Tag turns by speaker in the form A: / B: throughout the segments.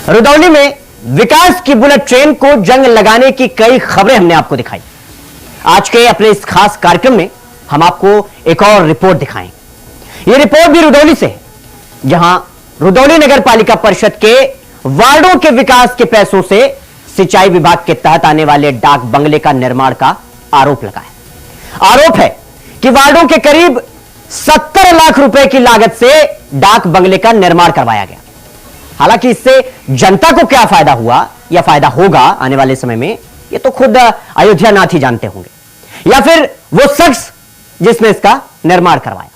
A: रुदौली में विकास की bullet train को जंग लगाने की कई खबरें हमने आपको दिखाई। आज के अपने इस खास कार्यक्रम में हम आपको एक और रिपोर्ट दिखाएंगे। यह रिपोर्ट भी रुदौली से है, जहां रुदौली नगर पालिका परिषद के वार्डों के विकास के पैसों से सिंचाई विभाग के तहत आने वाले डाक बंगले का निर्माण का आरोप लगा है। आरोप है कि वार्डों के करीब 70 लाख रुपए की लागत से डाक बंगले का निर्माण करवाया गया। हालांकि इससे जनता को क्या फायदा हुआ या फायदा होगा आने वाले समय में, यह तो खुद अयोध्या नाथ ही जानते होंगे, या फिर वो शख्स जिसने इसका निर्माण करवाया।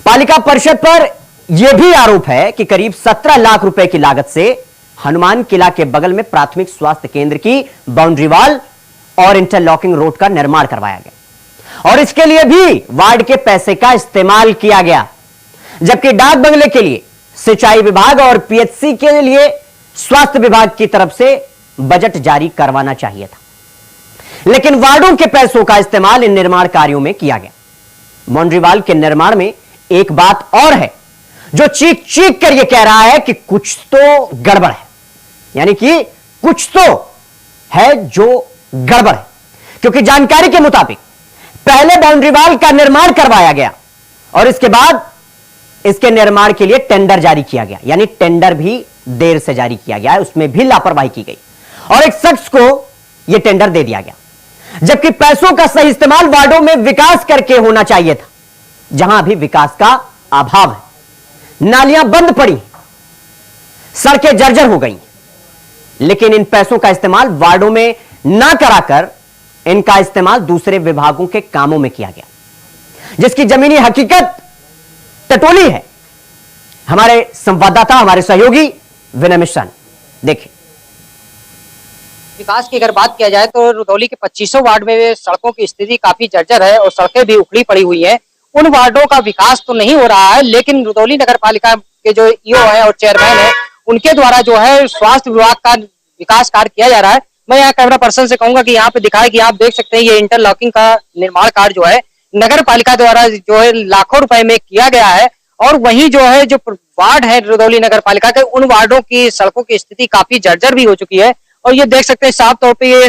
A: पालिका परिषद पर यह भी आरोप है कि करीब 17 लाख रुपए की लागत से हनुमान किला के बगल में प्राथमिक स्वास्थ्य केंद्र की बाउंड्री वॉल और इंटरलॉकिंग रोड का निर्माण करवाया गया, और इसके लिए भी वार्ड के पैसे का इस्तेमाल किया गया, जबकि डाक बंगले के लिए सिंचाई विभाग और पीएचसी के लिए स्वास्थ्य विभाग की तरफ से बजट जारी करवाना चाहिए था। लेकिन वार्डों के पैसों का इस्तेमाल इन निर्माण कार्यों में किया गया। बाउंड्री वॉल के निर्माण में एक बात और है जो चीख चीख कर यह कह रहा है कि कुछ तो गड़बड़ है, यानी कि कुछ तो है जो गड़बड़ है, क्योंकि जानकारी के मुताबिक पहले बाउंड्री वॉल का निर्माण करवाया गया और इसके बाद इसके निर्माण के लिए टेंडर जारी किया गया, यानी टेंडर भी देर से जारी किया गया है, उसमें भी लापरवाही की गई और एक शख्स को यह टेंडर दे दिया गया, जबकि पैसों का सही इस्तेमाल वार्डों में विकास करके होना चाहिए था, जहां अभी विकास का अभाव है। नालियां बंद पड़ी, सड़कें जर्जर हो गई, लेकिन इन पैसों का इस्तेमाल वार्डों में ना कराकर इनका इस्तेमाल दूसरे विभागों के कामों में किया गया, जिसकी जमीनी हकीकत टटोली है। हमारे संवाददाता, हमारे सहयोगी विनय मिश्रा ने देखिए।
B: विकास की अगर बात किया जाए तो रुदौली के 2500 वार्ड में सड़कों की स्थिति काफी जर्जर है और सड़कें भी उखड़ी पड़ी हुई हैं। उन वार्डों का विकास तो नहीं हो रहा है, लेकिन रुदौली नगर पालिका के जो ईओ है और चेयरमैन है, उनके द्वारा जो है स्वास्थ्य विभाग का विकास कार्य किया जा रहा है। मैं यहाँ कैमरा पर्सन से कहूंगा कि यहाँ पे दिखाए कि आप देख सकते हैं ये इंटरलॉकिंग का निर्माण कार्य जो है नगर पालिका द्वारा जो है लाखों रुपए में किया गया है, और वहीं जो है जो वार्ड है रुदौली नगर पालिका के, उन वार्डों की सड़कों की स्थिति काफी जर्जर भी हो चुकी है। और ये देख सकते हैं साफ तौर पे ये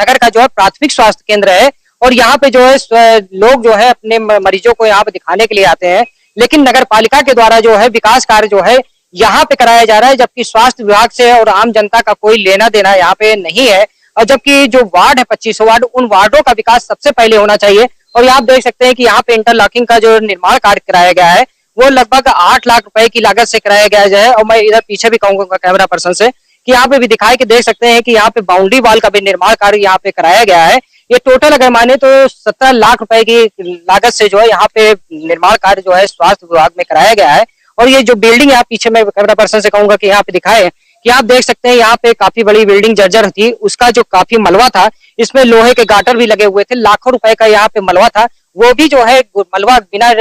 B: नगर का जो है प्राथमिक स्वास्थ्य केंद्र है, और यहाँ पे जो है लोग जो है अपने मरीजों को यहाँ पे दिखाने के लिए आते हैं, लेकिन नगर पालिका के द्वारा जो है विकास कार्य जो है यहाँ पे कराया जा रहा है, जबकि स्वास्थ्य विभाग से और आम जनता का कोई लेना देना यहाँ पे नहीं है। और जबकि जो वार्ड है 2500 वार्ड, उन वार्डों का विकास सबसे पहले होना चाहिए। और आप देख सकते हैं कि यहाँ पे इंटरलॉकिंग का जो निर्माण कार्य कराया गया है वो लगभग 8 लाख रुपए की लागत से कराया गया है। और मैं इधर पीछे भी कहूंगा कैमरा पर्सन से कि यहाँ पे भी दिखाए कि देख सकते हैं कि यहाँ पे बाउंड्री वॉल का भी निर्माण कार्य यहाँ पे कराया गया है। ये टोटल अगर माने तो 17 लाख रुपए की लागत से जो है यहाँ पे निर्माण कार्य जो है स्वास्थ्य विभाग में कराया गया है। और ये जो बिल्डिंग यहाँ पीछे मैं कैमरा पर्सन से कहूंगा कि यहाँ पे दिखाए कि आप देख सकते हैं यहाँ पे काफी बड़ी बिल्डिंग जर्जर थी, उसका जो काफी मलबा था, इसमें लोहे के गाटर भी लगे हुए थे, लाखों रुपए का यहाँ पे मलबा था, वो भी जो है मलबा बिना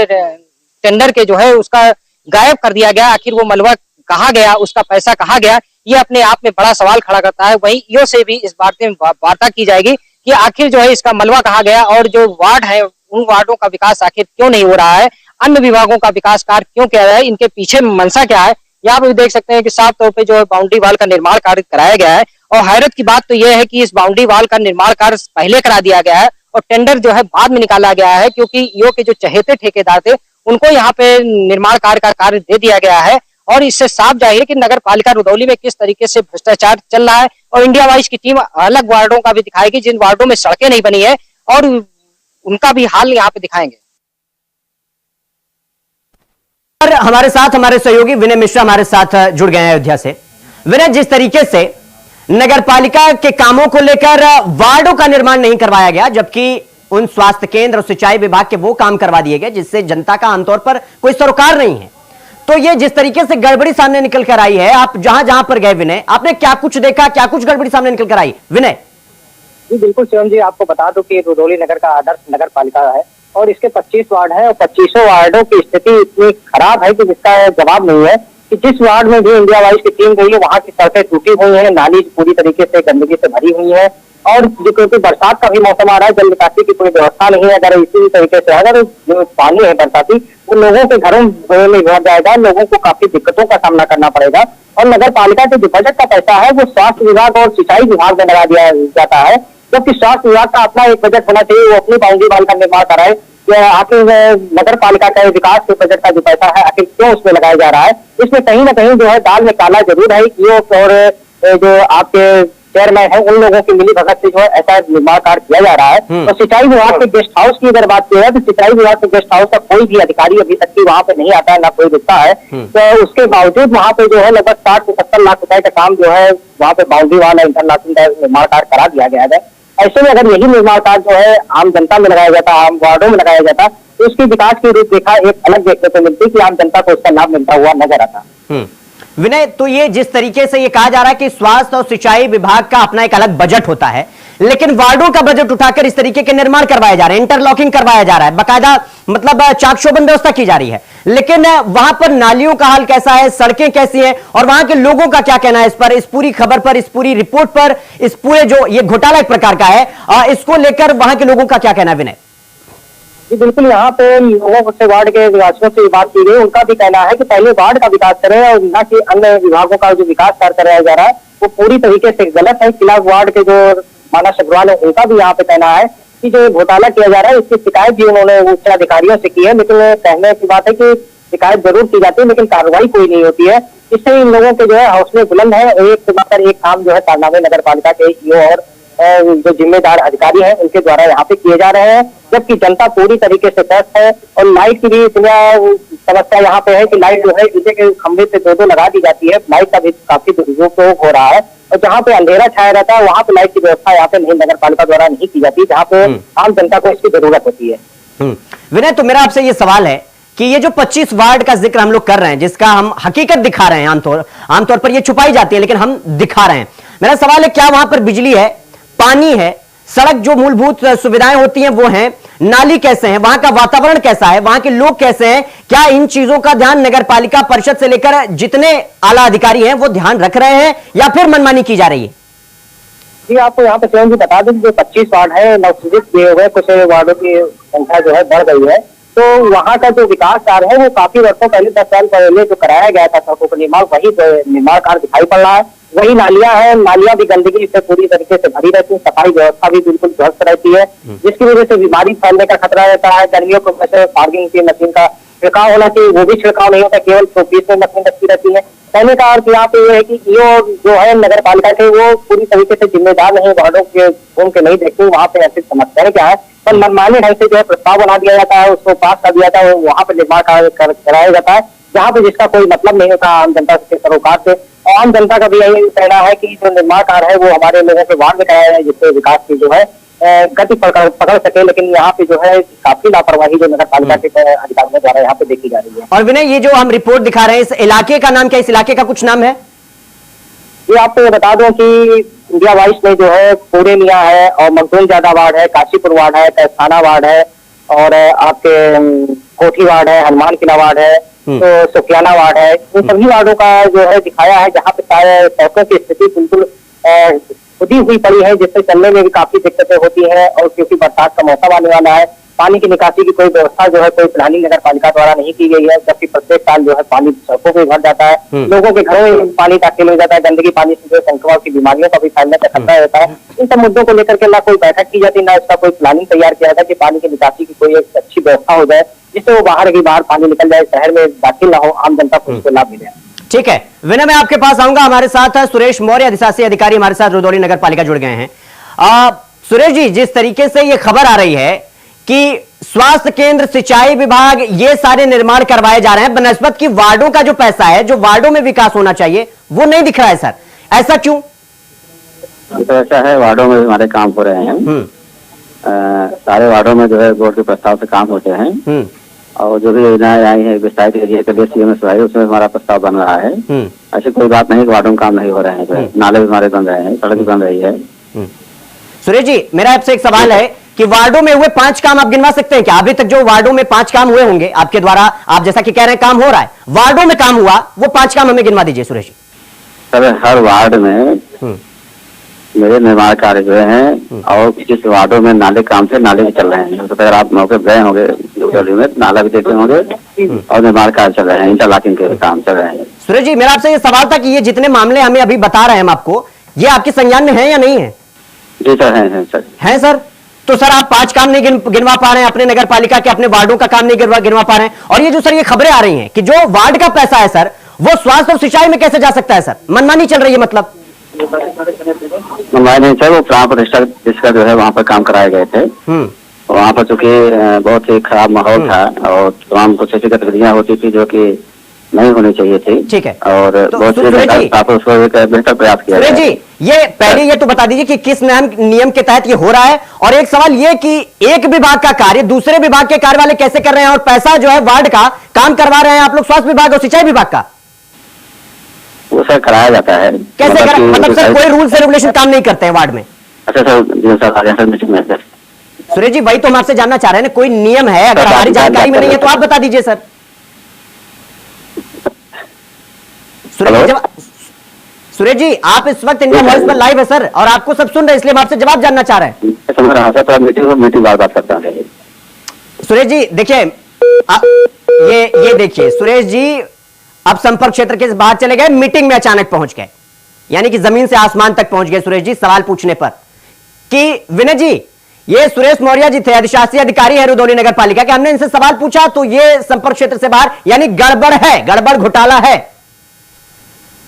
B: टेंडर के जो है उसका गायब कर दिया गया। आखिर वो मलबा कहाँ गया, उसका पैसा कहाँ गया, ये अपने आप में बड़ा सवाल खड़ा करता है। वहीं ईओ से भी इस बात में वार्ता की जाएगी कि आखिर जो है इसका मलबा कहाँ गया और जो वार्ड है उन वार्डों का विकास आखिर क्यों नहीं हो रहा है, अन्य विभागों का विकास कार्य क्यों किया रहा है, इनके पीछे मंशा क्या है। यहाँ पे भी देख सकते हैं कि साफ तौर पे जो है बाउंड्री वॉल का निर्माण कार्य कराया गया है। और हैरत की बात तो यह है कि इस बाउंड्री वॉल का निर्माण कार्य पहले करा दिया गया है और टेंडर जो है बाद में निकाला गया है, क्योंकि ईओ के जो चहेते ठेकेदार थे उनको यहाँ पे निर्माण कार्य का कार्य दे दिया गया है। और इससे साफ जाहिर है कि नगर पालिका रुदौली में किस तरीके से भ्रष्टाचार चल रहा है। और इंडिया वाइज की टीम अलग वार्डों का भी दिखाएगी जिन वार्डों में सड़कें नहीं बनी है, और उनका भी हाल यहाँ पे दिखाएंगे।
A: और हमारे साथ हमारे सहयोगी विनय मिश्रा हमारे साथ जुड़ गए हैं अयोध्या से। विनय, जिस तरीके से नगर पालिका के कामों को लेकर वार्डों का निर्माण नहीं करवाया गया, जबकि उन स्वास्थ्य केंद्र और सिंचाई विभाग के वो काम करवा दिए गए जिससे जनता का आमतौर पर कोई सरोकार नहीं है, तो ये जिस तरीके से गड़बड़ी सामने निकल कर आई है, आप जहां जहां पर गए विनय, आपने क्या कुछ देखा, क्या कुछ गड़बड़ी सामने निकल कर आई विनय?
C: जी बिल्कुल शिवम जी, आपको बता दूं कि रुदौली नगर का आदर्श नगर पालिका है और इसके 25 वार्ड है और 2500 वार्डों की स्थिति इतनी खराब है कि जिसका जवाब नहीं है। कि जिस वार्ड में भी इंडिया वाइज की टीम गई है वहां की सड़कें टूटी हुई हैं, नाली पूरी तरीके से गंदगी से भरी हुई है, और क्योंकि बरसात का भी मौसम आ रहा है, जल निकासी की कोई व्यवस्था नहीं है। अगर इसी तरीके से अगर जो पानी है बरसाती वो लोगों के घरों में भर जाएगा, लोगों को काफी दिक्कतों का सामना करना पड़ेगा। और नगर पालिका के जो बजट का पैसा है वो स्वास्थ्य विभाग और सिंचाई विभाग में लगा दिया जाता है, जबकि स्वास्थ्य विभाग का अपना एक बजट होना चाहिए, वो अपनी बाउंड्री वाल का निर्माण कराए। आखिर नगर पालिका का विकास के बजट का जो पैसा है आखिर क्यों उसमें लगाया जा रहा है? इसमें कहीं ना कहीं जो है दाल में काला जरूर है। और जो आपके चेयरमैन है उन लोगों की मिली भगत से जो है ऐसा निर्माण कार्य किया जा रहा है। और सिंचाई विभाग के गेस्ट हाउस की अगर बात की है तो सिंचाई विभाग के गेस्ट हाउस का कोई भी अधिकारी अभी तक की वहां पे नहीं आता है, ना कोई रुकता है। तो उसके बावजूद वहां पे जो है लगभग 60 से 70 लाख रुपए का काम जो है वहां पे बाउंड्री वाल इंटरलॉकिंग का निर्माण कार्य करा दिया गया है। ऐसे में अगर यही निर्माण कार्य जो है आम जनता में लगाया जाता, आम वार्डों में लगाया जाता, तो उसकी विकास की रूपरेखा एक अलग देखने को मिलती कि आम जनता को उसका लाभ मिलता हुआ नजर आता।
A: विनय, तो ये जिस तरीके से ये कहा जा रहा है कि स्वास्थ्य और सिंचाई विभाग का अपना एक अलग बजट होता है, लेकिन वार्डों का बजट उठाकर इस तरीके के निर्माण करवाए जा रहे हैं, इंटरलॉकिंग करवाया जा रहा है, बाकायदा मतलब चाक चौबंद व्यवस्था की जा रही है, लेकिन वहां पर नालियों का हाल कैसा है, सड़कें कैसी हैं और वहां के लोगों का क्या कहना है इस पर, इस पूरी खबर पर, इस पूरी रिपोर्ट पर, इस पूरे जो ये घोटाला एक प्रकार का है, इसको लेकर वहां के लोगों का क्या कहना है विनय?
C: जी बिल्कुल, यहाँ पे लोगों से वार्ड के विकासियों से बात की गई, उनका भी कहना है कि पहले वार्ड का विकास करें और न कि अन्य विभागों का जो विकास कार्य कराया जा रहा है वो पूरी तरीके से गलत है। खिलाफ वार्ड के जो मानस अग्रवाल है उनका भी यहाँ पे कहना है कि जो घोटाला किया जा रहा है इसकी शिकायत भी उन्होंने उच्च अधिकारियों से की है, लेकिन कहने की बात है कि शिकायत जरूर की जाती है लेकिन कार्रवाई कोई नहीं होती है। इससे इन लोगों के जो है हौसले बुलंद है, एक मात्र एक काम जो है कारनामे नगर पालिका के ईओ और जो जिम्मेदार अधिकारी हैं उनके द्वारा यहाँ पे किए जा रहे हैं, जबकि जनता पूरी तरीके से त्रस्त है। और लाइट की भी इतनी समस्या यहाँ पे है कि लाइट जो है ईटे के खंभे पे दो लगा दी जाती है, लाइट का भी काफी दुरुपयोग हो रहा है। और जहाँ पे अंधेरा छाया रहता है वहाँ पे लाइट की व्यवस्था यहाँ पे नहीं नगर पालिका द्वारा नहीं की जाती, जहाँ पे आम जनता को इसकी जरूरत होती है।
A: विनय, तो मेरा आपसे ये सवाल है कि ये जो 25 वार्ड का जिक्र हम लोग कर रहे हैं, जिसका हम हकीकत दिखा रहे हैं, आमतौर पर ये छुपाई जाती है लेकिन हम दिखा रहे हैं, मेरा सवाल है क्या वहां पर बिजली है, पानी है, सड़क जो मूलभूत सुविधाएं होती हैं वो हैं, नाली कैसे हैं, वहां का वातावरण कैसा है, वहां के लोग कैसे हैं, क्या इन चीजों का ध्यान नगर पालिका परिषद से लेकर जितने आला अधिकारी हैं वो ध्यान रख रहे हैं या फिर मनमानी की जा रही है?
C: जी आपको यहाँ पे स्वयं जी बता दें जो 25 वार्ड है नवसृजित किए हुए कुछ वार्डों की संख्या जो है बढ़ गई है, तो वहाँ का जो विकास कार्य है वो काफी वर्षों पहले 10 साल पहले जो कराया गया था सड़कों का निर्माण, वही निर्माण कार्य दिखाई पड़ रहा है। वही नालियां हैं, नालियां भी गंदगी से पूरी तरीके से भरी रहती है, सफाई व्यवस्था भी बिल्कुल ध्वस्त रहती है, जिसकी वजह से बीमारी फैलने का खतरा रहता है। गर्मियों को पार्किंग की मशीन का छिड़काव होना चाहिए, वो भी छिड़काव नहीं होता, केवल शोपीस में मशीन रखी रहती है। कहने का अर्थ यहाँ पे ये है कि जो है नगर पालिका के वो पूरी तरीके से जिम्मेदार नहीं, वार्डों के घूम के नहीं देखते वहाँ पे ऐसी समस्याएं क्या है, पर मनमानी ढंग से जो है प्रस्ताव बना दिया जाता है, उसको पास कर दिया जाता है, वहाँ पे निर्माण कार्य कराया जाता है जहाँ पे जिसका कोई मतलब नहीं होता आम जनता के सरोकार से। आम जनता का भी यही कहना है कि जो निर्माण कार्य है वो हमारे लोगों के वार्ड में कराया जाए जिससे विकास की जो है गति पकड़ सके, लेकिन यहाँ पे जो है काफी लापरवाही जो नगर पालिका के अधिकारियों द्वारा यहाँ पे देखी जा रही है।
A: और विनय, ये जो हम रिपोर्ट दिखा रहे हैं इस इलाके का नाम क्या, इस इलाके का कुछ नाम है?
C: ये आपको ये बता दूं कि इंडिया वाइस में जो है पूरे मियाँ है और मखदूम ज्यादा वार्ड है, काशीपुर वार्ड है, कैसाना वार्ड है और आपके कोठी वार्ड है, हनुमान किला वार्ड है, तो सुखियाना वार्ड है, इन सभी वार्डों का जो है दिखाया है जहाँ पे सड़कों की स्थिति बिल्कुल खुदी हुई पड़ी है, जिससे चलने में भी काफी दिक्कतें होती हैं। और क्योंकि बरसात का मौसम आने वाला है, पानी की निकासी की कोई व्यवस्था जो है कोई प्लानिंग नगर पालिका द्वारा नहीं की गई है, जबकि प्रत्येक साल जो है पानी सड़कों पे भर जाता है, लोगों के घरों में पानी दाखिल हो जाता है, गंदगी पानी से जो संक्रमण की बीमारियों का भी फैलने का खतरा रहता है। इन सब मुद्दों को लेकर के ना कोई बैठक की जाती, ना इसका कोई प्लानिंग तैयार किया जाता कि पानी की निकासी की कोई एक अच्छी व्यवस्था हो जाए जिससे वो बाहर पानी निकल जाए, शहर में दाखिल ना हो, आम जनता को उसको लाभ मिले।
A: ठीक है विनय, मैं आपके पास आऊंगा। हमारे साथ सुरेश मौर्य, अधिशासी अधिकारी हमारे साथ रुदौली नगर पालिका जुड़ गए हैं। सुरेश जी, जिस तरीके से ये खबर आ रही है कि स्वास्थ्य केंद्र, सिंचाई विभाग, ये सारे निर्माण करवाए जा रहे हैं बनस्बत की वार्डों का जो पैसा है, जो वार्डों में विकास होना चाहिए वो नहीं दिख रहा है सर, ऐसा क्यों?
D: तो ऐसा है, वार्डों में हमारे काम हो रहे हैं, सारे वार्डों में जो है बोर्ड के प्रस्ताव से काम होते हैं और जो भी योजनाएं आई है विस्तारित एरिया के लिए सीएम उसमें हमारा प्रस्ताव बन रहा है। ऐसी कोई बात नहीं कि वार्डों में काम नहीं हो रहे हैं, नाले भी हमारे बन रहे हैं, सड़क भी बन रही है।
A: सुरेश जी, मेरा आपसे एक सवाल है कि वार्डों में हुए 5 काम आप गिनवा सकते हैं क्या? अभी तक जो वार्डों में 5 काम हुए होंगे आपके द्वारा, आप जैसा कि कह रहे हैं काम हो रहा है, वार्डों में काम हुआ वो 5 काम हमें गिनवा दीजिए सुरेश जी।
D: सर हर वार्ड में मेरे निर्माण कार्य जो हैं और जिस वार्डों में नाले काम से नाले भी चल रहे हैं, तो अगर आप मौके गए होंगे में नाला भी देखे होंगे और निर्माण कार्य चल रहे हैं, इंटरलॉकिंग के काम चल रहे हैं।
A: सुरेश जी, मेरा आपसे ये सवाल था कि ये जितने मामले हमें अभी बता रहे हैं हम आपको, ये आपके संज्ञान में है या नहीं है?
D: जी सर, हैं सर।
A: हैं सर? तो सर आप 5 काम नहीं गिनवा पा रहे हैं अपने नगर पालिका के, अपने वार्डों का काम नहीं गिनवा पा रहे हैं, और ये जो सर ये खबरें आ रही हैं कि जो वार्ड का पैसा है सर वो स्वास्थ्य और सिंचाई में कैसे जा सकता है सर? मनमानी चल रही है मतलब?
D: नहीं सर, वो प्राण प्रतिष्ठा जिसका जो है वहाँ पर काम कराए गए थे, वहाँ पर चूंकि बहुत ही खराब माहौल था और तमाम कुछ ऐसी गतिविधियाँ होती थी जो कि नहीं होनी चाहिए थी।
A: ठीक है,
D: और
A: तो
D: बहुत से उसको एक बेहतर प्रयास किया
A: सुरेश जी, ये पहले ये तो बता दीजिए कि किस नियम के तहत ये हो रहा है, और एक सवाल ये कि एक विभाग का कार्य दूसरे विभाग के कार्य वाले कैसे कर रहे हैं, और पैसा जो है वार्ड का काम करवा रहे हैं आप लोग स्वास्थ्य विभाग और सिंचाई विभाग का?
D: वो सर कराया जाता है।
A: कैसे मतलब सर कोई रूल्स एंड रेगुलेशन काम नहीं करते हैं वार्ड में?
D: अच्छा सर, जी सर, मीटिंग में सर।
A: सुरेश जी, वही तो हम आपसे जानना चाह रहे हैं, कोई नियम है? अगर हमारी जानकारी में नहीं है तो आप बता दीजिए सर। सुरेश जी, आप इस वक्त इंडिया वॉइस पर लाइव है सर, और आपको सब सुन रहे हैं, इसलिए हम आपसे जवाब जानना चाह रहे हैं।
D: तो मीटिंग बात करता है।
A: सुरेश जी देखिए, ये देखिए सुरेश जी, अब संपर्क क्षेत्र के बाहर चले गए, मीटिंग में अचानक पहुंच गए, यानी कि जमीन से आसमान तक पहुंच गए सुरेश जी सवाल पूछने पर। कि विनय जी, ये सुरेश मौर्य जी थे, अधिशासी अधिकारी है रुदौली नगर पालिका के, हमने इनसे सवाल पूछा तो ये संपर्क क्षेत्र से बाहर, यानी गड़बड़ है, गड़बड़ घोटाला है।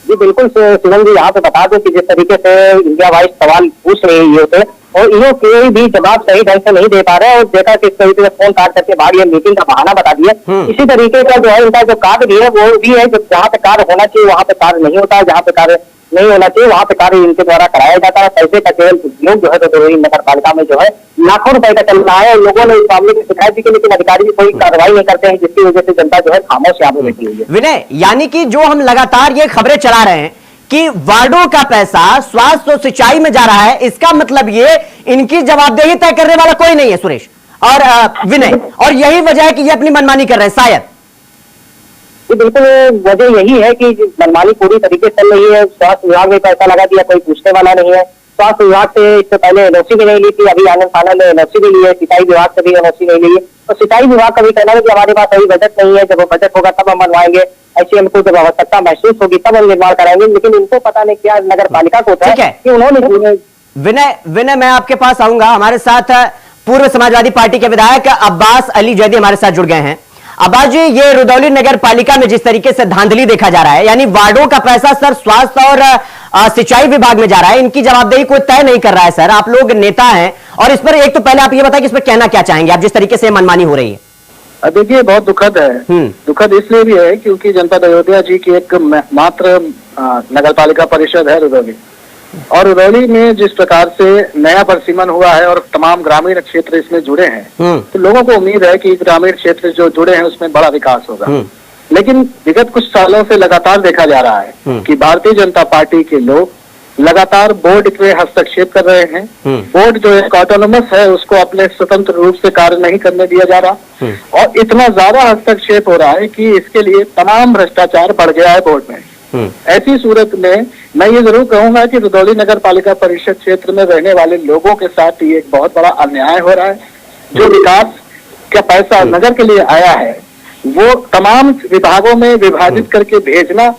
C: जी बिल्कुल शिवम जी, यहाँ पे बता दो कि जिस तरीके से इंडिया वाइज सवाल पूछ रहे हैं थे, और इन्हों कोई भी जवाब सही ढंग से नहीं दे पा रहे हैं, और देखा कि इस तरीके से फोन काट करके बाहर ये मीटिंग का बहाना बता दिया। इसी तरीके का जो है इनका जो कार्य भी है वो भी है, जहाँ पे कार्य होना चाहिए वहाँ पे कार्य नहीं होता है, जहाँ पे कार्य नहीं होना चाहिए वहाँ पे कार्य इनके द्वारा कराया जाता है। पैसे का केवल उपयोग जो है रुदौली नगर पालिका में जो है लाखों रुपए का चल रहा है, और लोगों ने इस मामले की शिकायत भी की, लेकिन अधिकारी भी कोई कार्रवाई नहीं करते हैं, जिसकी वजह से जनता जो है खामोश यहाँ पे बैठी हुई है।
A: विनय, यानी कि जो हम लगातार ये खबरें चला रहे हैं कि वार्डों का पैसा स्वास्थ्य और सिंचाई में जा रहा है, इसका मतलब ये इनकी जवाबदेही तय करने वाला कोई नहीं है सुरेश और विनय, और यही वजह है कि ये अपनी मनमानी कर रहे हैं शायद।
C: बिल्कुल वजह यही है कि मनमानी पूरी तरीके से चल रही है। स्वास्थ्य विभाग में पैसा लगा दिया, कोई पूछने वाला नहीं है। स्वास्थ्य विभाग से इससे पहले एनओसी भी नहीं ली थी, अभी आनंद फानल ने एनओसी भी ली है, सिंचाई विभाग से भी एनओसी नहीं ली है। तो सिंचाई विभाग का भी कहना है कि हमारे पास अभी बजट नहीं है, जब वो बजट होगा तब हम बनवाएंगे, ऐसी हमको जब आवश्यकता महसूस होगी तब हम निर्माण कराएंगे। लेकिन इनको पता नहीं क्या नगर पालिका को होता है कि उन्होंने।
A: विनय, मैं आपके पास आऊंगा। हमारे साथ पूर्व समाजवादी पार्टी के विधायक अब्बास अली जैदी हमारे साथ जुड़ गए हैं। अब्बास जी, ये रुदौली नगर पालिका में जिस तरीके से धांधली देखा जा रहा है, यानी वार्डों का पैसा सर स्वास्थ्य और सिंचाई विभाग में जा रहा है, इनकी जवाबदेही कोई तय नहीं कर रहा है सर। आप लोग नेता हैं, और इस पर एक तो पहले आप ये बताएं कि इस पर कहना क्या चाहेंगे आप, जिस तरीके से मनमानी हो रही है?
E: देखिए, बहुत दुखद है। दुखद इसलिए भी है क्योंकि जनपद अयोध्या जी की एक मात्र नगर पालिका परिषद है रुदौली, और रुदौली में जिस प्रकार से नया परिसीमन हुआ है और तमाम ग्रामीण क्षेत्र इसमें जुड़े हैं, तो लोगों को उम्मीद है कि ग्रामीण क्षेत्र जो जुड़े हैं उसमें बड़ा विकास होगा। लेकिन विगत कुछ सालों से लगातार देखा जा रहा है कि भारतीय जनता पार्टी के लोग लगातार बोर्ड पे हस्तक्षेप कर रहे हैं। बोर्ड जो एक ऑटोनोमस है उसको अपने स्वतंत्र रूप से कार्य नहीं करने दिया जा रहा, और इतना ज्यादा हस्तक्षेप हो रहा है कि इसके लिए तमाम भ्रष्टाचार बढ़ गया है बोर्ड में। ऐसी सूरत में मैं ये जरूर कहूंगा कि रुदौली नगर पालिका परिषद क्षेत्र में रहने वाले लोगों के साथ ये एक बहुत बड़ा अन्याय हो रहा है। जो विकास का पैसा नगर के लिए आया है वो तमाम विभागों में विभाजित करके भेजना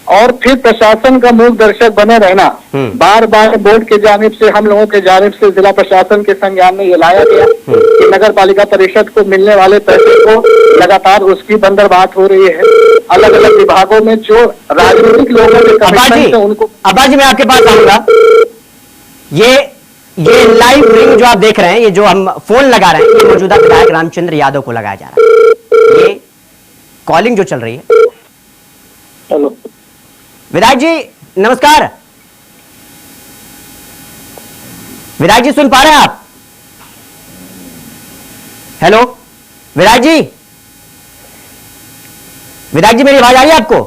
E: और फिर प्रशासन का मूक दर्शक बने रहना, बार बार बोर्ड के जानिब से, हम लोगों के जानिब से, जिला प्रशासन के संज्ञान में ये लाया गया कि नगर पालिका परिषद को मिलने वाले पैसे को लगातार उसकी बंदरबांट हो रही है। अलग अलग विभागों में जो राजनीतिक लोगों के कमिटमेंट है उनको।
A: अब्बास जी, मैं आपके पास आऊंगा। ये लाइव रिंग जो आप देख रहे हैं, ये जो हम फोन लगा रहे हैं, ये मौजूदा विधायक रामचंद्र यादव को लगाया जा रहा है। ये कॉलिंग जो चल रही है।
C: हेलो
A: विधायक जी नमस्कार। विधायक जी सुन पा रहे हैं आप? हेलो विधायक जी, विधायक जी मेरी आवाज आ रही है आपको?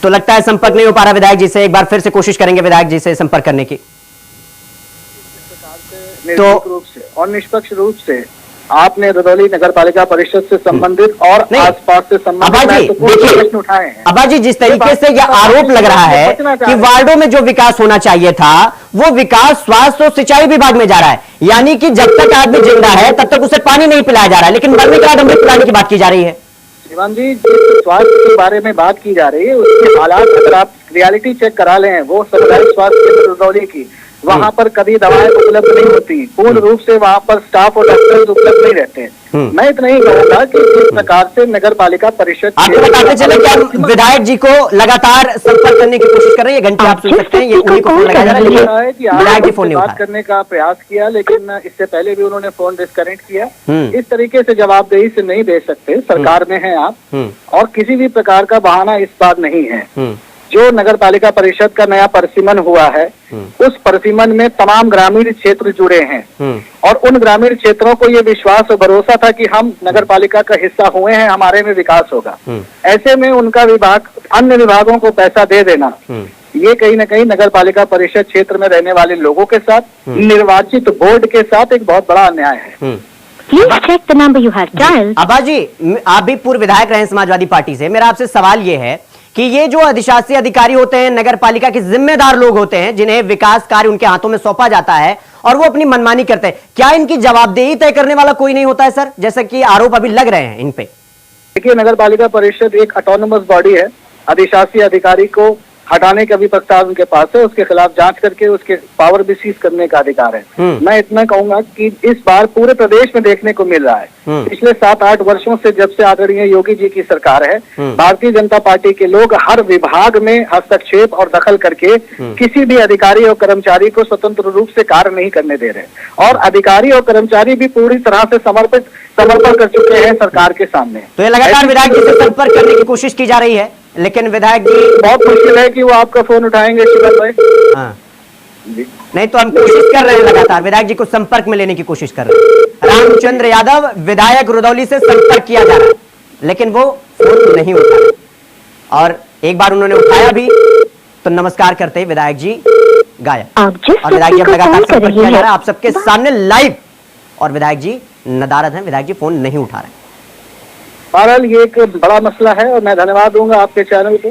A: तो लगता है संपर्क नहीं हो पा रहा विधायक जी से। एक बार फिर से कोशिश करेंगे विधायक जी से संपर्क करने की।
E: तो रूप से और निष्पक्ष रूप से आपने रुदौली नगर पालिका परिषद से संबंधित और आसपास से संबंधित प्रश्न उठाए हैं।
A: अब्बास जी, जिस तरीके से यह आरोप लग रहा है कि वार्डों में जो विकास होना चाहिए था वो विकास स्वास्थ्य और सिंचाई विभाग में जा रहा है, यानी कि जब तक आदमी जिंदा है तब तक उसे पानी नहीं पिलाया जा रहा है, लेकिन मरने के बाद हमें पिलाने की बात की जा रही है।
E: शिवान जी, जिस स्वास्थ्य के बारे में बात की जा रही है उसके हालात अगर आप रियलिटी चेक करा लें, वो सामुदायिक स्वास्थ्य केंद्र रुदौली की, वहाँ पर कभी दवाएं उपलब्ध नहीं होती, पूर्ण रूप से वहाँ पर स्टाफ और डॉक्टर उपलब्ध नहीं रहते हैं। मैं इतना ही कहूंगा कि जिस प्रकार से नगर पालिका परिषद
A: आपको बताते चले कि हम विधायक जी को लगातार संपर्क करने की कोशिश कर रहे हैं। ये घंटे आप सुन सकते हैं, ये उन्हीं को फोन लगाया जा रहा है, लेकिन विधायक जी फोन नहीं उठा
E: बात करने का प्रयास किया, लेकिन इससे पहले भी उन्होंने फोन डिस्कनेक्ट किया। इस तरीके से जवाबदेही से नहीं दे सकते, सरकार में हैं आप, और किसी भी प्रकार का बहाना इस बात नहीं है। जो नगर पालिका परिषद का नया परिसीमन हुआ है, उस परिसीमन में तमाम ग्रामीण क्षेत्र जुड़े हैं और उन ग्रामीण क्षेत्रों को ये विश्वास और भरोसा था कि हम नगर पालिका का हिस्सा हुए हैं, हमारे में विकास होगा। ऐसे में उनका विभाग अन्य विभागों को पैसा दे देना, ये कहीं ना कहीं नगर पालिका परिषद क्षेत्र में रहने वाले लोगों के साथ, निर्वाचित बोर्ड के साथ एक बहुत बड़ा अन्याय है।
F: Please check the number you have dialed.
A: आबा जी, आप भी पूर्व विधायक रहे हैं समाजवादी पार्टी से, मेरा आपसे सवाल ये है कि ये जो अधिशासी अधिकारी होते हैं, नगर पालिका के जिम्मेदार लोग होते हैं, जिन्हें विकास कार्य उनके हाथों में सौंपा जाता है और वो अपनी मनमानी करते हैं, क्या इनकी जवाबदेही तय करने वाला कोई नहीं होता है सर, जैसे कि आरोप अभी लग रहे हैं इन पे?
E: देखिए, नगर पालिका परिषद एक ऑटोनोमस बॉडी है, अधिशासी अधिकारी को हटाने का भी प्रस्ताव उनके पास है, उसके खिलाफ जांच करके उसके पावर भी सीज करने का अधिकार है। मैं इतना कहूंगा कि इस बार पूरे प्रदेश में देखने को मिल रहा है, पिछले 7-8 वर्षों से जब से आदरणीय योगी जी की सरकार है, भारतीय जनता पार्टी के लोग हर विभाग में हस्तक्षेप और दखल करके किसी भी अधिकारी और कर्मचारी को स्वतंत्र रूप से कार्य नहीं करने दे रहे, और अधिकारी और कर्मचारी भी पूरी तरह से समर्पण कर चुके हैं सरकार के सामने।
A: तो ये लगातार विधायक जी से संपर्क करने की कोशिश की जा रही है, लेकिन विधायक जी
E: बहुत मुश्किल है कि वो आपका फोन उठाएंगे शिवन भाई।
A: हाँ। नहीं तो हम कोशिश कर रहे हैं, लगातार विधायक जी को संपर्क में लेने की कोशिश कर रहे हैं। रामचंद्र यादव विधायक रुदौली से संपर्क किया जा रहा है, लेकिन वो फोन नहीं उठा रहे, और एक बार उन्होंने उठाया भी तो नमस्कार करते विधायक जी गायब। और विधायक जी लगातार संपर्क किया जा रहा है आप सबके सामने लाइव, और विधायक जी नदारद हैं, विधायक जी फोन नहीं उठा रहे।
E: बहरहाल ये एक बड़ा मसला है, और मैं धन्यवाद दूंगा आपके चैनल को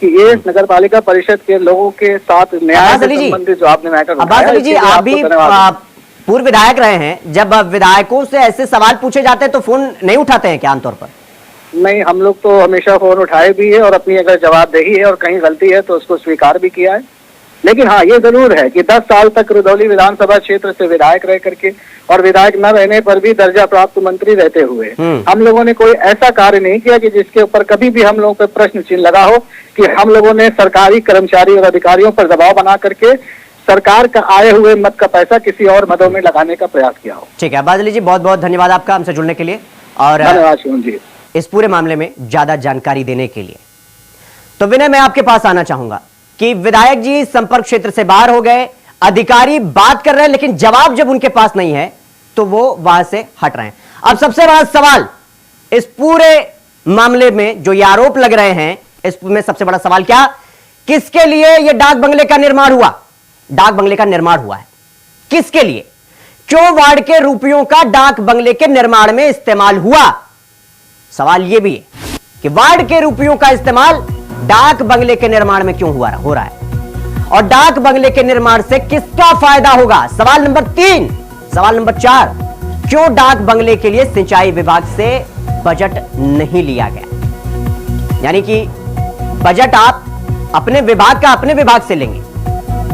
E: कि ये नगर पालिका परिषद के लोगों के साथ न्याय से संबंधित जो आपने मैटर
A: अब्बास अली जी, आप भी पूर्व विधायक रहे हैं, जब विधायकों से ऐसे सवाल पूछे जाते हैं तो फोन नहीं उठाते हैं क्या आमतौर पर?
E: नहीं, हम लोग तो हमेशा फोन उठाए भी है, और अपनी अगर जवाबदेही है और कहीं गलती है तो उसको स्वीकार भी किया है। लेकिन हाँ, ये जरूर है कि 10 साल तक रुदौली विधानसभा क्षेत्र से विधायक रह करके और विधायक न रहने पर भी दर्जा प्राप्त मंत्री रहते हुए हम लोगों ने कोई ऐसा कार्य नहीं किया कि जिसके ऊपर कभी भी हम लोगों पर प्रश्न चिन्ह लगा हो कि हम लोगों ने सरकारी कर्मचारी और अधिकारियों पर दबाव बना करके सरकार का आए हुए मत का पैसा किसी और मदों में लगाने का प्रयास किया हो।
A: ठीक है अब्बास अली जी, बहुत बहुत धन्यवाद आपका हमसे जुड़ने के लिए और
E: धन्यवाद शिवम जी,
A: इस पूरे मामले में ज्यादा जानकारी देने के लिए। तो विनय, मैं आपके पास आना चाहूंगा कि विधायक जी संपर्क क्षेत्र से बाहर हो गए, अधिकारी बात कर रहे हैं, लेकिन जवाब जब उनके पास नहीं है तो वो वहां से हट रहे हैं। अब सबसे बड़ा सवाल इस पूरे मामले में जो ये आरोप लग रहे हैं, इसमें सबसे बड़ा सवाल क्या, किसके लिए ये डाक बंगले का निर्माण हुआ? डाक बंगले का निर्माण हुआ है किसके लिए? क्यों वार्ड के रुपयों का डाक बंगले के निर्माण में इस्तेमाल हुआ? सवाल यह भी है कि वार्ड के रुपयों का इस्तेमाल डाक बंगले के निर्माण में क्यों हो रहा है, और डाक बंगले के निर्माण से किसका फायदा होगा? सवाल नंबर 3। सवाल नंबर 4, क्यों डाक बंगले के लिए सिंचाई विभाग से बजट नहीं लिया गया? यानी कि बजट आप अपने विभाग का अपने विभाग से लेंगे,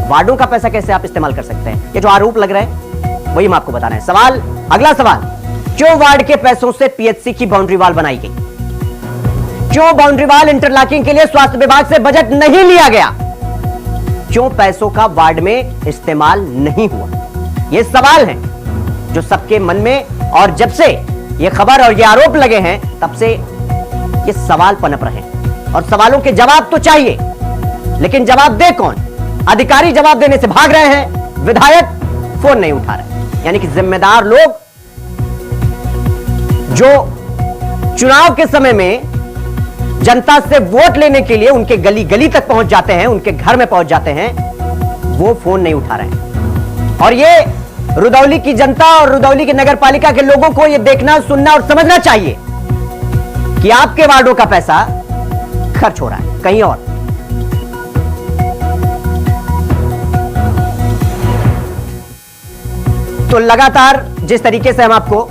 A: वार्डों का पैसा कैसे आप इस्तेमाल कर सकते हैं? ये जो आरोप लग रहे हैं वही हम आपको बता रहे हैं। सवाल, अगला सवाल, क्यों वार्ड के पैसों से पीएचसी की बाउंड्री वॉल बनाई गई? क्यों बाउंड्री वॉल इंटरलॉकिंग के लिए स्वास्थ्य विभाग से बजट नहीं लिया गया? क्यों पैसों का वार्ड में इस्तेमाल नहीं हुआ? ये सवाल हैं जो सबके मन में, और जब से ये खबर और ये आरोप लगे हैं तब से ये सवाल पनप रहे हैं, और सवालों के जवाब तो चाहिए, लेकिन जवाब दे कौन? अधिकारी जवाब देने से भाग रहे हैं, विधायक फोन नहीं उठा रहे। यानी कि जिम्मेदार लोग जो चुनाव के समय में जनता से वोट लेने के लिए उनके गली गली तक पहुंच जाते हैं, उनके घर में पहुंच जाते हैं, वो फोन नहीं उठा रहे हैं। और ये रुदौली की जनता और रुदौली की नगर पालिका के लोगों को ये देखना, सुनना और समझना चाहिए कि आपके वार्डों का पैसा खर्च हो रहा है कहीं और। तो लगातार जिस तरीके से हम आपको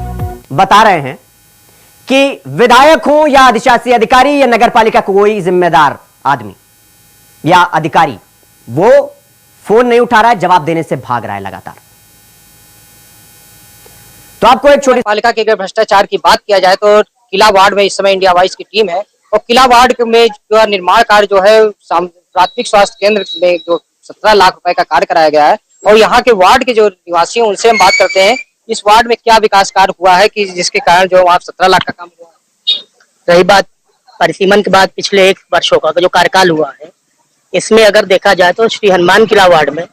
A: बता रहे हैं कि विधायक हो या अधिशासी अधिकारी या नगर पालिका कोई जिम्मेदार आदमी या अधिकारी वो फोन नहीं उठा रहा है, जवाब देने से भाग रहा है लगातार। तो आपको एक छोटी
B: पालिका के अगर भ्रष्टाचार की बात किया जाए तो किला वार्ड में इस समय इंडिया वाइज की टीम है और किला वार्ड में जो निर्माण कार्य जो है प्राथमिक स्वास्थ्य केंद्र में जो 17 लाख रुपए का कार्य कराया गया है और यहाँ के वार्ड के जो निवासी हैं उनसे हम बात करते हैं इस वार्ड में क्या विकास कार्य हुआ है कि जिसके कारण जो वहाँ 17 लाख का काम हुआ है।
G: रही बात परिसीमन के बाद पिछले 1 वर्षों का जो कार्यकाल हुआ है, इसमें अगर देखा जाए तो श्री हनुमान किला वार्ड में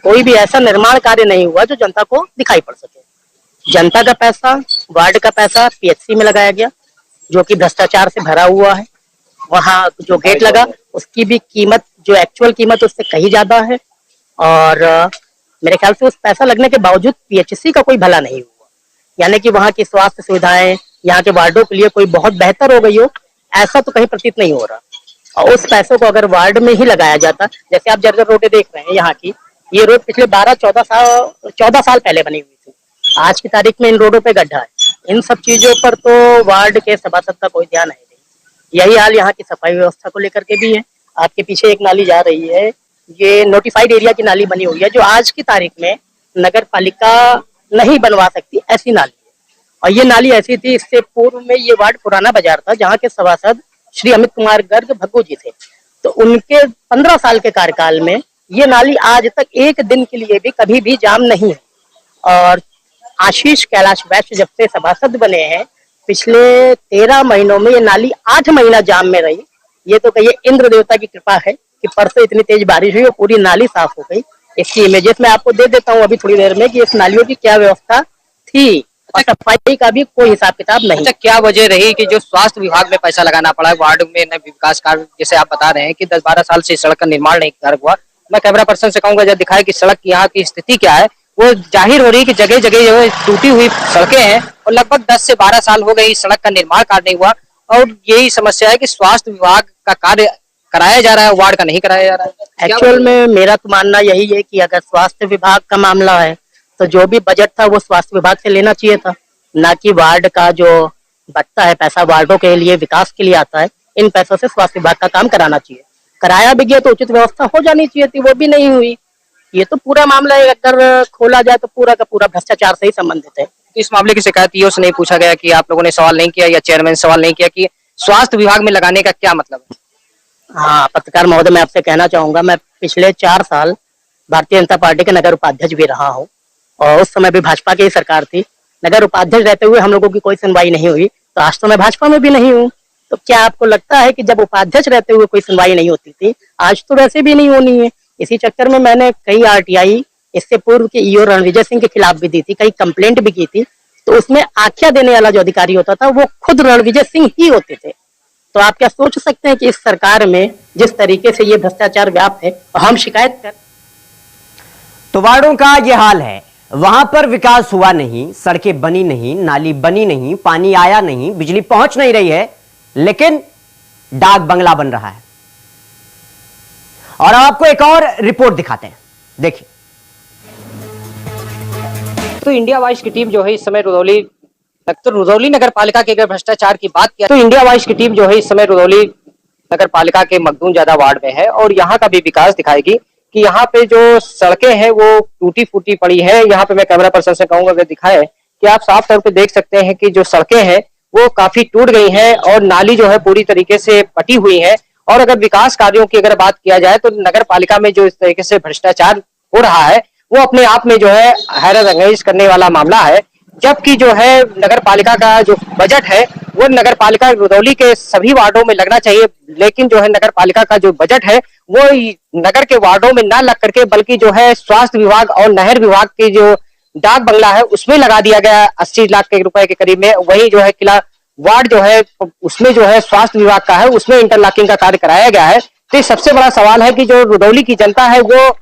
G: कोई भी ऐसा निर्माण कार्य नहीं हुआ जो जनता को दिखाई पड़ सके। जनता का पैसा, वार्ड का पैसा पीएचसी में लगाया गया जो कि भ्रष्टाचार से भरा हुआ है। वहाँ जो गेट लगा उसकी भी कीमत, जो एक्चुअल कीमत उससे कहीं ज्यादा है और मेरे ख्याल से उस पैसा लगने के बावजूद पीएचसी का कोई भला नहीं हुआ, यानी कि वहाँ की स्वास्थ्य सुविधाएं यहाँ के वार्डों के लिए कोई बहुत बेहतर हो गई हो, ऐसा तो कहीं प्रतीत नहीं हो रहा। और उस पैसों को अगर वार्ड में ही लगाया जाता, जैसे आप जर्जर रोडें देख रहे हैं यहाँ की, ये रोड पिछले 14 साल पहले बनी हुई थी, आज की तारीख में इन रोडों पे गड्ढा है। इन सब चीजों पर तो वार्ड के सभासद का कोई ध्यान है नहीं। यही हाल यहाँ की सफाई व्यवस्था को लेकर के भी है। आपके पीछे एक नाली जा रही है, ये नोटिफाइड एरिया की नाली बनी हुई है जो आज की तारीख में नगर पालिका नहीं बनवा सकती, ऐसी नाली है। और ये नाली ऐसी थी, इससे पूर्व में ये वार्ड पुराना बाजार था जहाँ के सभासद श्री अमित कुमार गर्ग भग्गू जी थे। तो उनके 15 साल के कार्यकाल में ये नाली आज तक एक दिन के लिए भी कभी भी जाम नहीं है। और आशीष कैलाश वैश्य जब से सभासद बने हैं, पिछले 13 महीनों में ये नाली 8 महीना जाम में रही। ये तो कहिए इंद्र देवता की कृपा है कि परसों इतनी तेज बारिश हुई और पूरी नाली साफ हो गई। इसकी इमेजेस मैं आपको दे देता हूँ अभी थोड़ी देर में कि इस नालियों की क्या व्यवस्था थी और सफाई का भी कोई हिसाब किताब नहीं।
B: अच्छा, क्या वजह रही कि जो स्वास्थ्य विभाग में पैसा लगाना पड़ा है वार्ड में न विकास कार्य, जैसे आप बता रहे हैं कि 10-12 साल से सड़क का निर्माण नहीं कार्य हुआ। मैं कैमरा पर्सन से कहूंगा जब दिखाए कि सड़क की यहाँ की स्थिति क्या है, वो जाहिर हो रही है कि जगह जगह जो है टूटी हुई सड़कें हैं और लगभग 10 से 12 साल हो गए सड़क का निर्माण कार्य नहीं हुआ। और यही समस्या है कि स्वास्थ्य विभाग का कार्य कराया जा रहा है, वार्ड का नहीं कराया जा रहा है।
G: एक्चुअल में मेरा तो मानना यही है कि अगर स्वास्थ्य विभाग का मामला है तो जो भी बजट था वो स्वास्थ्य विभाग से लेना चाहिए था, ना कि वार्ड का जो बचता है पैसा वार्डों के लिए विकास के लिए आता है, इन पैसों से स्वास्थ्य विभाग का काम कराना चाहिए। कराया भी गया तो उचित व्यवस्था हो जानी चाहिए थी, वो भी नहीं हुई। ये तो पूरा मामला है, अगर खोला जाए तो पूरा का पूरा भ्रष्टाचार से ही संबंधित है।
B: इस मामले की शिकायत ईओ से नहीं पूछा गया कि आप लोगों ने सवाल नहीं किया या चेयरमैन सवाल नहीं किया कि स्वास्थ्य विभाग में लगाने का क्या मतलब है?
G: हाँ पत्रकार महोदय, मैं आपसे कहना चाहूंगा, मैं पिछले 4 साल भारतीय जनता पार्टी के नगर उपाध्यक्ष भी रहा हूँ और उस समय भी भाजपा की ही सरकार थी। नगर उपाध्यक्ष रहते हुए हम लोगों की कोई सुनवाई नहीं हुई, तो आज तो मैं भाजपा में भी नहीं हूँ। तो क्या आपको लगता है कि जब उपाध्यक्ष रहते हुए कोई सुनवाई नहीं होती थी, आज तो वैसे भी नहीं होनी है? इसी चक्कर में मैंने कई आरटीआई इससे पूर्व के ईओ रणविजय सिंह के खिलाफ भी दी थी, कई कंप्लेंट भी की थी। तो उसमें आख्या देने वाला जो अधिकारी होता था वो खुद रणविजय सिंह ही होते थे। तो आप क्या सोच सकते हैं कि इस सरकार में जिस तरीके से ये भ्रष्टाचार व्याप्त है और हम शिकायत कर।
A: तो वार्डों का ये हाल है, वहां पर विकास हुआ नहीं, सड़कें बनी नहीं, नाली बनी नहीं, पानी आया नहीं, बिजली पहुंच नहीं रही है, लेकिन डाक बंगला बन रहा है। और आपको एक और रिपोर्ट दिखाते हैं, देखिए।
B: तो इंडिया वाइज की टीम जो है इस समय रुदौली नगर पालिका के अगर भ्रष्टाचार की बात किया तो इंडिया वाइज की टीम जो है इस समय रुदौली नगर पालिका के मखदूम ज्यादा वार्ड में है और यहाँ का भी विकास दिखाएगी कि यहाँ पे जो सड़कें हैं वो टूटी फूटी पड़ी है। यहाँ पे मैं कैमरा पर्सन से कहूंगा अगर दिखाए कि आप साफ तौर पे देख सकते हैं कि जो सड़कें हैं वो काफी टूट गई हैं और नाली जो है पूरी तरीके से पटी हुई है। और अगर विकास कार्यों की अगर बात किया जाए तो नगर पालिका में जो इस तरीके से भ्रष्टाचार हो रहा है वो अपने आप में जो है हैरत अंगेज करने वाला मामला है। जबकि जो है नगर पालिका का जो बजट है वो नगर पालिका रुदौली के सभी वार्डों में लगना चाहिए, लेकिन जो है नगर पालिका का जो बजट है वो नगर के वार्डों में ना लग करके बल्कि जो है स्वास्थ्य विभाग और नहर विभाग की जो डाक बंगला है उसमें लगा दिया गया 80 लाख के रुपए के करीब में। वही जो है किला वार्ड जो है उसमें जो है स्वास्थ्य विभाग का है, उसमें इंटरलॉकिंग का कार्य कराया गया है। तो सबसे बड़ा सवाल है कि जो रुदौली की जनता है वो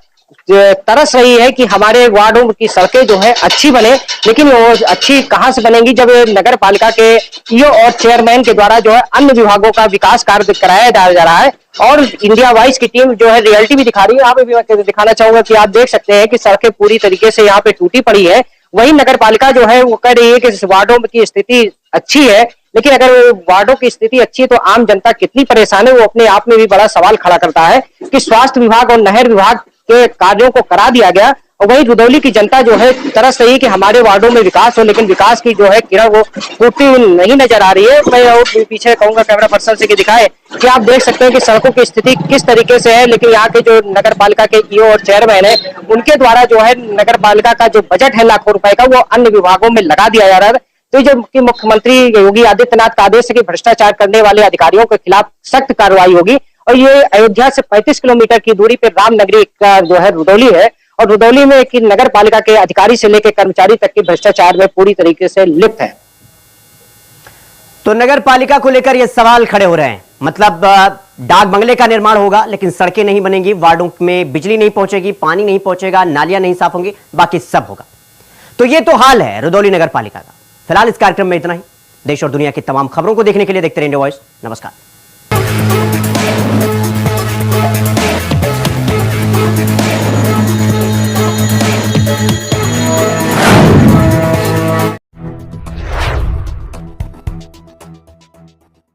B: तरस रही है कि हमारे वार्डों की सड़कें जो है अच्छी बने, लेकिन वो अच्छी कहां से बनेंगी जब नगर पालिका के ईओ और चेयरमैन के द्वारा जो है अन्य विभागों का विकास कार्य कराया जा रहा है। और इंडिया वाइज की टीम जो है रियलिटी भी दिखा रही है। यहाँ पे भी मैं दिखाना चाहूंगा कि आप देख सकते हैं कि सड़कें पूरी तरीके से यहाँ पे टूटी पड़ी है। वही नगर पालिका जो है वो कह रही है कि इस वार्डों की स्थिति अच्छी है, लेकिन अगर वार्डों की स्थिति अच्छी है तो आम जनता कितनी परेशान है वो अपने आप में भी बड़ा सवाल खड़ा करता है कि स्वास्थ्य विभाग और नहर विभाग के कार्यों को करा दिया गया और वही रुदौली की जनता जो है तरस रही कि हमारे वार्डों में विकास हो, लेकिन विकास की जो है किरण वो फूटती हुई नहीं नजर आ रही है। मैं और पीछे कहूंगा कैमरा पर्सन से कि दिखाए कि आप देख सकते हैं कि सड़कों की स्थिति किस तरीके से है, लेकिन यहाँ के जो नगर पालिका के ईओ और चेयरमैन है उनके द्वारा जो है नगर पालिका का जो बजट है लाखों रुपए का वो अन्य विभागों में लगा दिया जा रहा है। तो जो कि मुख्यमंत्री योगी आदित्यनाथ का आदेश है कि भ्रष्टाचार करने वाले अधिकारियों के खिलाफ सख्त कार्रवाई होगी और ये अयोध्या से 35 किलोमीटर की दूरी पर रामनगरी का जो है रुदौली है और रुदौली में कि नगर पालिका के अधिकारी से लेकर कर्मचारी तक के भ्रष्टाचार में पूरी तरीके से लिप्त है।
A: तो नगर पालिका को लेकर ये सवाल खड़े हो रहे हैं, मतलब डाक बंगले का निर्माण होगा लेकिन सड़कें नहीं बनेंगी, वार्डों में बिजली नहीं पहुंचेगी, पानी नहीं पहुंचेगा, नालियां नहीं साफ होंगी, बाकी सब होगा। तो ये तो हाल है रुदौली नगर पालिका का। फिलहाल इस कार्यक्रम में इतना ही। देश और दुनिया की तमाम खबरों को देखने के लिए देखते रहिए इंडिया वॉइस। नमस्कार।